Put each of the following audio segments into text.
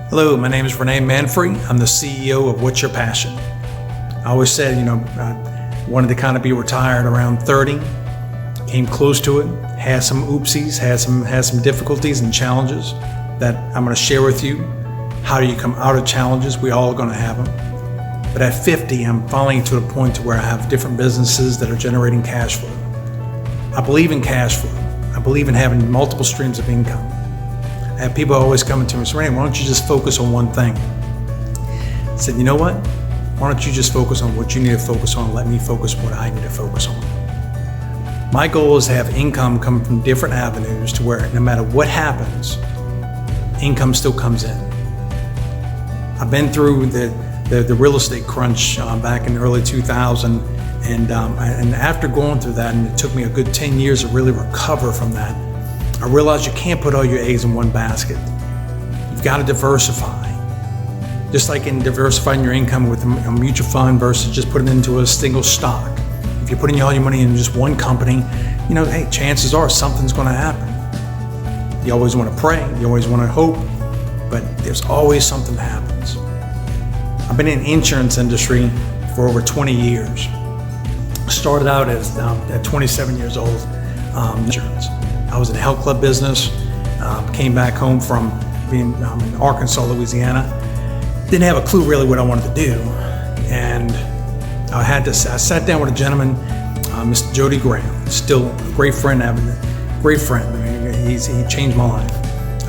Hello, my name is Rene Manfre. I'm the CEO of What's Your Passion? I always said, I wanted to kind of be retired around 30, came close to it, had some oopsies, had some difficulties and challenges that I'm going to share with you. How do you come out of challenges? We all are going to have them. But at 50, I'm finally to a point to where I have different businesses that are generating cash flow. I believe in cash flow. I believe in having multiple streams of income. I have people always coming to me and say, Rene, why don't you just focus on one thing? I said, you know what? Why don't you just focus on what you need to focus on? Let me focus on what I need to focus on. My goal is to have income come from different avenues to where no matter what happens, income still comes in. I've been through the real estate crunch back in the early 2000, and after going through that, and it took me a good 10 years to really recover from that, I realized you can't put all your eggs in one basket. You've got to diversify. Just like in diversifying your income with a mutual fund versus just putting it into a single stock. If you're putting all your money in just one company, hey, chances are something's going to happen. You always want to pray, you always want to hope, but there's always something that happens. I've been in the insurance industry for over 20 years. Started out at 27 years old, insurance. I was in the health club business, came back home from being in Arkansas, Louisiana. Didn't have a clue really what I wanted to do. And I sat down with a gentleman, Mr. Jody Graham, still a great friend, great friend. He changed my life.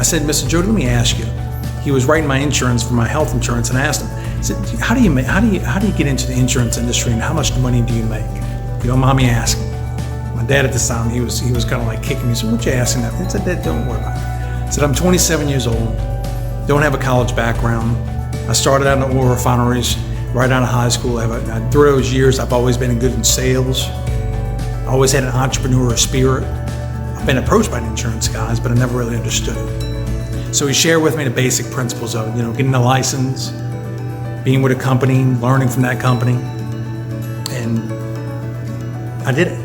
I said, Mr. Jody, let me ask you. He was writing my insurance for my health insurance, and I asked him, I said, how do you get into the insurance industry, and how much money do you make? If you don't mind me asking. My dad at the time, he was kind of like kicking me. He said, what you asking that? I said, Dad, don't worry about it. I said, I'm 27 years old, don't have a college background. I started out in oil refineries right out of high school. Through those years, I've always been good in sales. I always had an entrepreneurial spirit. I've been approached by insurance guys, but I never really understood. So he shared with me the basic principles of, getting a license, being with a company, learning from that company, and I did it.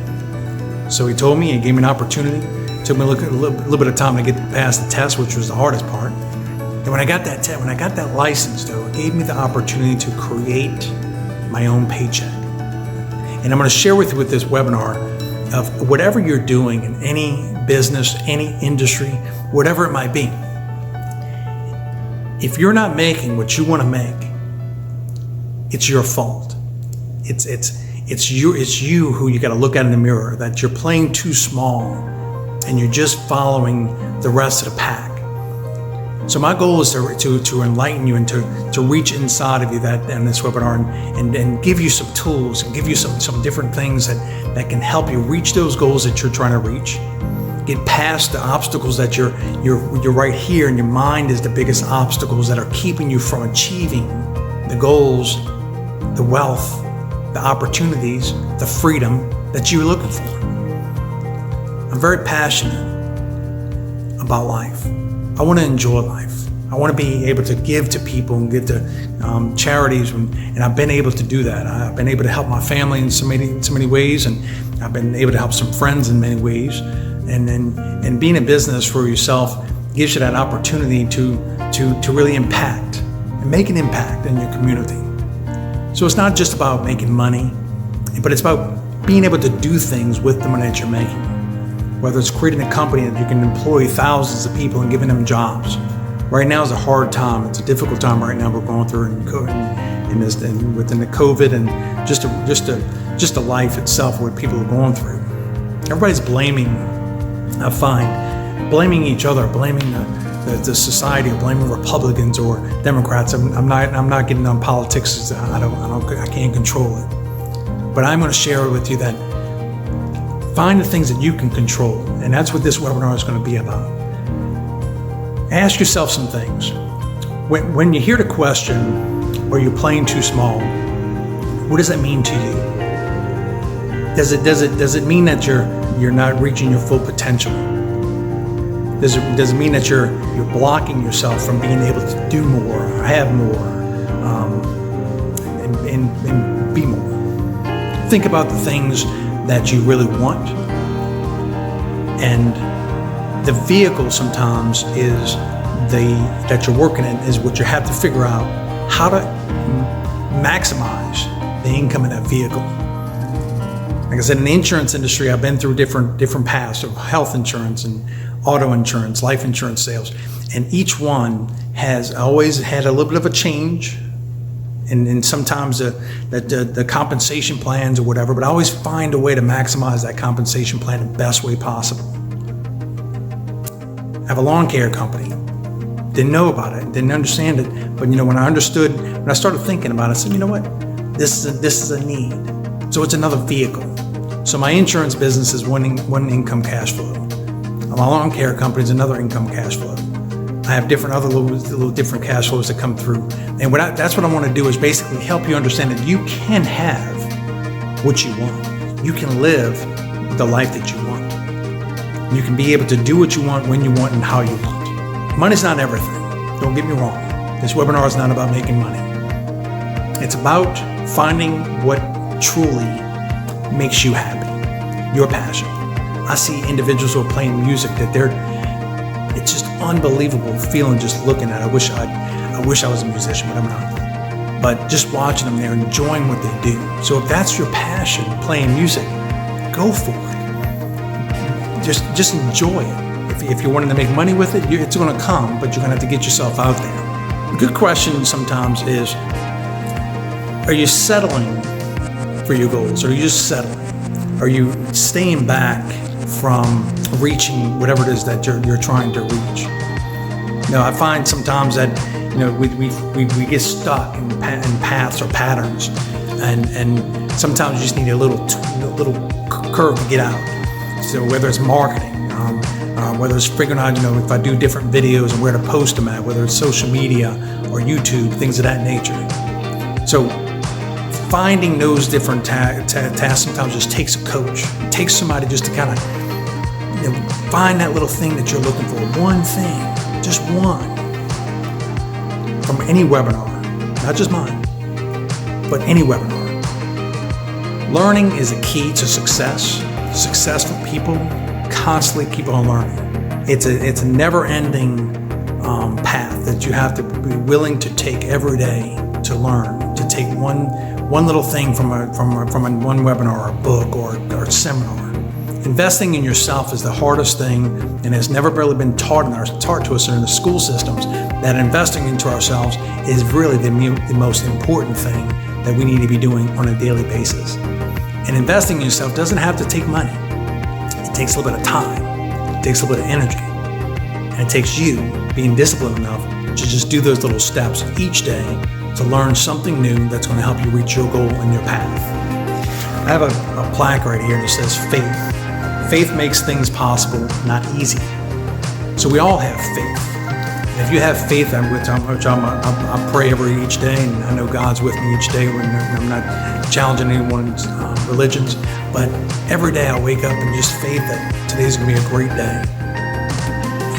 So he told me, he gave me an opportunity. It took me a little bit of time to get past the test, which was the hardest part. And when I got that license, though, it gave me the opportunity to create my own paycheck. And I'm going to share with you with this webinar of whatever you're doing in any business, any industry, whatever it might be. If you're not making what you want to make, it's your fault. It's you who you got to look at in the mirror, that you're playing too small and you're just following the rest of the pack. So my goal is to enlighten you and to reach inside of you in this webinar and give you some tools and give you some different things that can help you reach those goals that you're trying to reach. Get past the obstacles that you're right here, and your mind is the biggest obstacles that are keeping you from achieving the goals, the wealth, the opportunities, the freedom that you're looking for. I'm very passionate about life. I want to enjoy life. I want to be able to give to people and give to charities, and I've been able to do that. I've been able to help my family in so many ways, and I've been able to help some friends in many ways. And being in business for yourself gives you that opportunity to really impact and make an impact in your community. So it's not just about making money, but it's about being able to do things with the money that you're making. Whether it's creating a company that you can employ thousands of people and giving them jobs. Right now is a hard time. It's a difficult time right now we're going through within the COVID and just the life itself, what people are going through. Everybody's blaming, I find, blaming each other, blaming the society, or blaming Republicans or Democrats. I'm not getting on politics. I can't control it. But I'm going to share with you that find the things that you can control, and that's what this webinar is going to be about. Ask yourself some things. When you hear the question, "Are you playing too small?" What does that mean to you? Does it mean that you're not reaching your full potential? Does it mean that you're blocking yourself from being able to do more, or have more, and be more? Think about the things that you really want, and the vehicle sometimes is that you're working in is what you have to figure out how to maximize the income in that vehicle. Like I said, in the insurance industry, I've been through different paths of health insurance and auto insurance, life insurance sales, and each one has always had a little bit of a change, and sometimes the compensation plans or whatever, but I always find a way to maximize that compensation plan the best way possible. I have a lawn care company. Didn't know about it, didn't understand it, but when I started thinking about it, I said, you know what, this is a need. So it's another vehicle. So my insurance business is one income cash flow. My lawn care company is another income cash flow. I have other little different cash flows that come through. And that's what I want to do is basically help you understand that you can have what you want. You can live the life that you want. You can be able to do what you want, when you want, and how you want. Money's not everything. Don't get me wrong. This webinar is not about making money. It's about finding what truly makes you happy, your passion. I see individuals who are playing music that it's just unbelievable feeling just looking at it. I wish I was a musician, but I'm not. But just watching them, they're enjoying what they do. So if that's your passion, playing music, go for it. Just enjoy it. If you're wanting to make money with it, it's going to come, but you're going to have to get yourself out there. A good question sometimes is, are you settling for your goals? Or are you just settling? Are you staying back from reaching whatever it is that you're trying to reach? I find sometimes that we get stuck in paths or patterns, and sometimes you just need a little curve to get out. So whether it's marketing, whether it's figuring out if I do different videos and where to post them at, whether it's social media or YouTube, things of that nature. So finding those different tasks sometimes just takes a coach. It takes somebody just to kind of find that little thing that you're looking for. One thing, just one. From any webinar, not just mine, but any webinar. Learning is a key to success. Successful people constantly keep on learning. It's a never-ending path that you have to be willing to take every day to learn, to take one little thing from one webinar or a book or a seminar. Investing in yourself is the hardest thing, and has never really been taught to us in the school systems, that investing into ourselves is really the most important thing that we need to be doing on a daily basis. And investing in yourself doesn't have to take money. It takes a little bit of time. It takes a little bit of energy. And it takes you being disciplined enough to just do those little steps each day to learn something new that's going to help you reach your goal and your path. I have a plaque right here that says faith. Faith makes things possible, not easy. So we all have faith. And if you have faith, I pray each day, and I know God's with me each day when I'm not challenging anyone's religions, but every day I wake up and just faith that today's going to be a great day.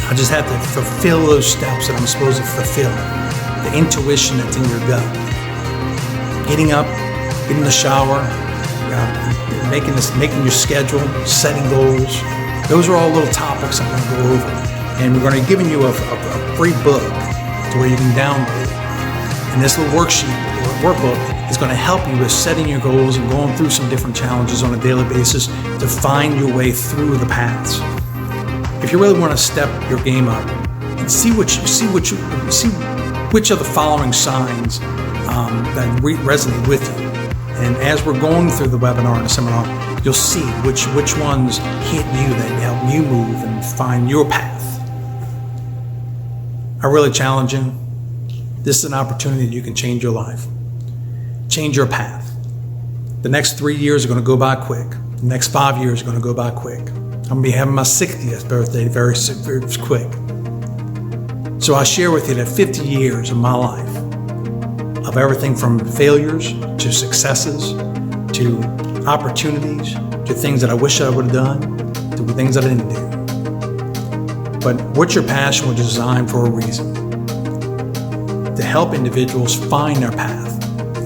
I just have to fulfill those steps that I'm supposed to fulfill. The intuition that's in your gut. Getting up, getting in the shower, making your schedule, setting goals. Those are all little topics I'm going to go over. And we're going to be giving you a free book to where you can download. And this little workbook is going to help you with setting your goals and going through some different challenges on a daily basis to find your way through the paths. If you really want to step your game up and see which of the following signs that resonate with you. And as we're going through the webinar and the seminar, you'll see which ones hit you that help you move and find your path. I really challenge you. This is an opportunity that you can change your life. Change your path. The next 3 years are going to go by quick. The next 5 years are going to go by quick. I'm going to be having my 60th birthday very quick. So I share with you that 50 years of my life, of everything from failures to successes, to opportunities, to things that I wish I would have done, to things that I didn't do. But What's Your Passion was designed for a reason. To help individuals find their path,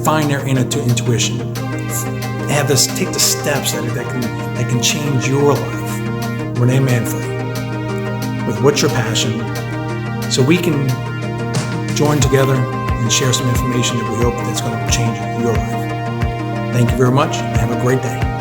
find their intuition, take the steps that can change your life. Rene Manfre with What's Your Passion, so we can join together and share some information that we hope that's going to change your life. Thank you very much. Have a great day.